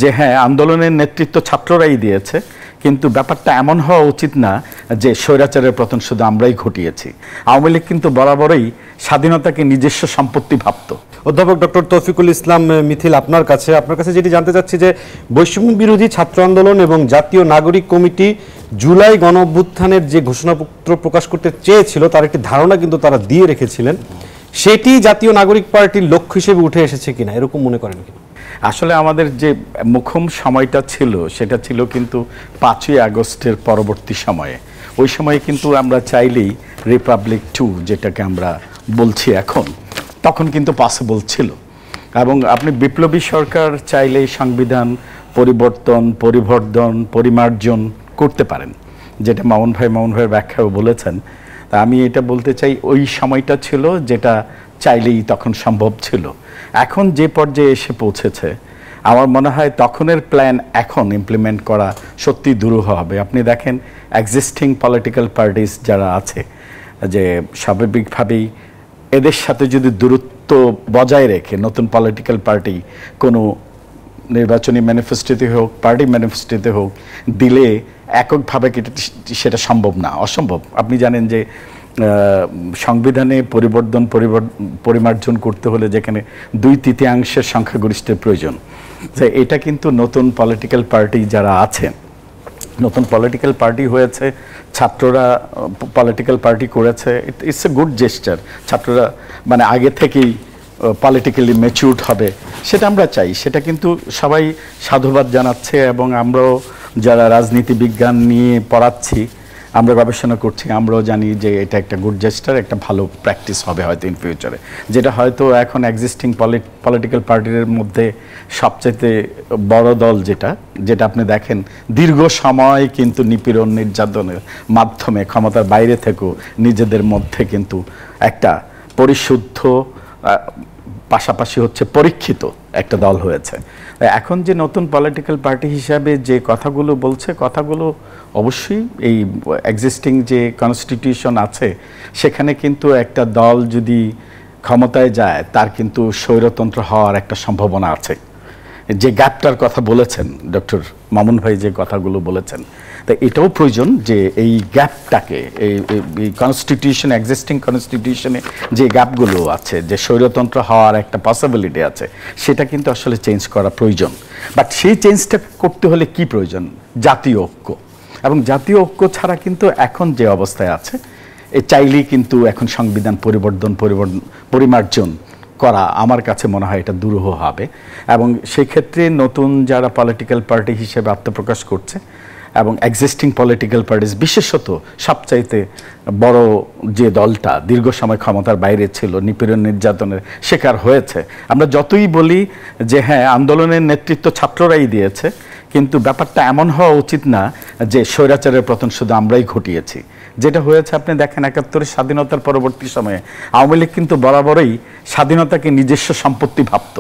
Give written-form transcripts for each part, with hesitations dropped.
যে হ্যাঁ আন্দোলনের নেতৃত্ব ছাত্ররাই দিয়েছে, কিন্তু ব্যাপারটা এমন হওয়া উচিত না যে স্বৈরাচারের পতন শুধু আমরাই ঘটিয়েছি। আওয়ামী লীগ কিন্তু বরাবরই স্বাধীনতাকে নিজস্ব সম্পত্তি ভাবত। অধ্যাপক ডক্টর তৌফিকুল ইসলাম মিথিল, আপনার কাছে যেটি জানতে চাচ্ছি যে বৈষম্য বিরোধী ছাত্র আন্দোলন এবং জাতীয় নাগরিক কমিটি জুলাই গণ অভ্যুত্থানের যে ঘোষণাপত্র প্রকাশ করতে চেয়েছিল তার একটি ধারণা কিন্তু তারা দিয়ে রেখেছিলেন, সেটি জাতীয় নাগরিক পার্টির লক্ষ্য হিসেবে উঠে এসেছে কিনা, এরকম মনে করেন কিনা? আসলে আমাদের যে মুখ্যম সময়টা ছিল সেটা ছিল কিন্তু 5ই আগস্টের পরবর্তী সময়ে। ওই সময়ে কিন্তু আমরা চাইলেই রিপাবলিক 2 যেটাকে আমরা বলছি এখন, তখন কিন্তু পসিবল ছিল। এবং আপনি বিপ্লবী সরকার চাইলেই সংবিধান পরিবর্তন, পরিমার্জন করতে পারেন, যেটা মামুন ভাইয়ের ব্যাখ্যাও বলেছেন। তা আমি এটা বলতে চাই ওই সময়টা ছিল যেটা চাইলেই তখন সম্ভব ছিল। এখন যে পর্যায়ে এসে পৌঁছেছে আমার মনে হয় তখনের প্ল্যান এখন ইমপ্লিমেন্ট করা সত্যি দুরূহ হবে। আপনি দেখেন এক্সিস্টিং পলিটিক্যাল পার্টিস যারা আছে, যে স্বাভাবিকভাবেই এদের সাথে যদি দূরত্ব বজায় রেখে নতুন পলিটিক্যাল পার্টি কোনো নির্বাচনী ম্যানিফেস্টোতে হোক, পার্টি ম্যানিফেস্টোতে হোক দিলে এককভাবে সেটা সম্ভব না, অসম্ভব। আপনি জানেন যে সংবিধানে পরিমার্জন করতে হলে যেখানে 2/3 সংখ্যাগরিষ্ঠের প্রয়োজন, এটা কিন্তু নতুন পলিটিক্যাল পার্টি যারা আছেন, নতুন পলিটিক্যাল পার্টি হয়েছে, ছাত্ররা পলিটিক্যাল পার্টি করেছে, ইটস এ গুড জেস্টার। ছাত্ররা মানে আগে থেকেই পলিটিক্যালি ম্যাচিউরড হবে, সেটা আমরা চাই, সেটা কিন্তু সবাই সাধুবাদ জানাচ্ছে। এবং আমরাও যারা রাজনীতি বিজ্ঞান নিয়ে পড়াচ্ছি, আমরা গবেষণা করছি, আমরাও জানি যে এটা একটা গুড জেস্টার, একটা ভালো প্র্যাকটিস হবে হয়তো ইন ফিউচারে। যেটা হয়তো এখন এক্সিস্টিং পলিটিক্যাল পার্টির মধ্যে সবচেয়ে বড় দল যেটা আপনি দেখেন দীর্ঘ সময় কিন্তু নিপীড়ন নির্যাতনের মাধ্যমে ক্ষমতার বাইরে থেকেও নিজেদের মধ্যে কিন্তু একটা পরিশুদ্ধ পাশাপাশি হচ্ছে পরীক্ষিত একটা দল হয়েছে। এখন যে নতুন পলিটিক্যাল পার্টি হিসাবে যে কথাগুলো বলছে, কথাগুলো অবশ্যই এই এক্সিস্টিং যে কনস্টিটিউশন আছে সেখানে কিন্তু একটা দল যদি ক্ষমতায় যায় তার কিন্তু স্বৈরতন্ত্র হওয়ার একটা সম্ভাবনা আছে। যে গ্যাপটার কথা বলেছেন ডক্টর মামুন ভাই, যে কথাগুলো বলেছেন, তা এটাও প্রয়োজন যে এই গ্যাপটাকে, এই কনস্টিটিউশন, এক্সিস্টিং কনস্টিটিউশনে যে গ্যাপগুলো আছে, যে স্বৈরতন্ত্র হওয়ার একটা পসিবিলিটি আছে, সেটা কিন্তু আসলে চেঞ্জ করা প্রয়োজন। বাট সেই চেঞ্জটা করতে হলে কি প্রয়োজন? জাতীয় ঐক্য। এবং জাতীয় ঐক্য ছাড়া কিন্তু এখন যে অবস্থায় আছে চাইলেই কিন্তু এখন সংবিধান পরিমার্জন করা আমার কাছে মনে হয় এটা দুরূহ হবে। এবং সেই ক্ষেত্রে নতুন যারা পলিটিক্যাল পার্টি হিসেবে আত্মপ্রকাশ করছে এবং এক্সিস্টিং পলিটিক্যাল পার্টিস, বিশেষত সবচাইতে বড় যে দলটা দীর্ঘ সময় ক্ষমতার বাইরে ছিল, নিপীড়ন নির্যাতনের শিকার হয়েছে, আমরা যতই বলি যে হ্যাঁ আন্দোলনের নেতৃত্ব ছাত্ররাই দিয়েছে, কিন্তু ব্যাপারটা এমন হওয়া উচিত না যে স্বৈরাচারের পতন শুধু আমরাই ঘটিয়েছি। যেটা হয়েছে আপনি দেখেন 71 স্বাধীনতার পরবর্তী সময়ে আওয়ামী লীগ কিন্তু বরাবরই স্বাধীনতাকে নিজস্ব সম্পত্তি ভাবত।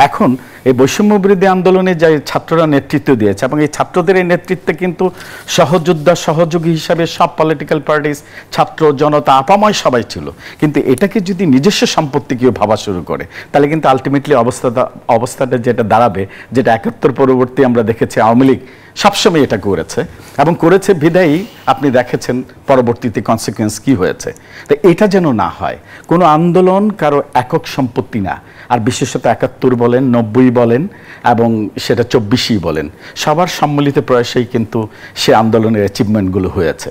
এখন এই বৈষম্য বিরোধী আন্দোলনে যে ছাত্ররা নেতৃত্ব দিয়েছে এবং এই ছাত্রদের এই নেতৃত্বে কিন্তু সহযোদ্ধা সহযোগী হিসাবে সব পলিটিক্যাল পার্টিস, ছাত্র জনতা আপাময় সবাই ছিল। কিন্তু এটাকে যদি নিজস্ব সম্পত্তি কেউ ভাবা শুরু করে তাহলে কিন্তু আলটিমেটলি অবস্থাটা যেটা দাঁড়াবে, যেটা 71 পরবর্তী আমরা দেখেছি আওয়ামী লীগ সবসময় এটা করেছে এবং করেছে বিদায়ী আপনি দেখেছেন পরবর্তীতে কনসিকুয়েন্স কি হয়েছে। তো এটা যেন না হয়, কোনো আন্দোলন কারো একক সম্পত্তি না। আর বিশেষত 71 বলেন, 90 বলেন এবং সেটা 24ই বলেন, সবার সম্মিলিত প্রয়াসেই কিন্তু সে আন্দোলনের অ্যাচিভমেন্টগুলো হয়েছে।